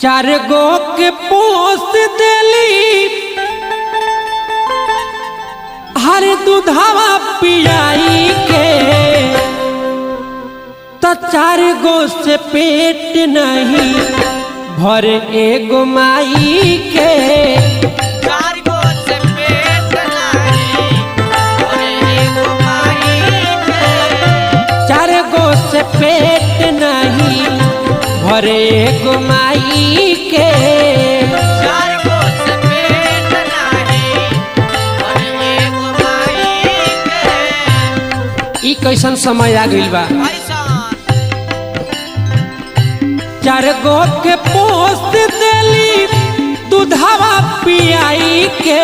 चार गो के पोस देली हर दूधावा पियाई के तो चार गो से पेट नहीं भरे एगो माई के। चार गो से पेट नहीं भरे एगो माई के। चार गो से पेट नहीं भरे एगो माई के। चार गो से पेट नहीं भरे एगो माई के। ई कैसन समय आ गइल बा। चार गो के पोस देली दूधावा पियाई के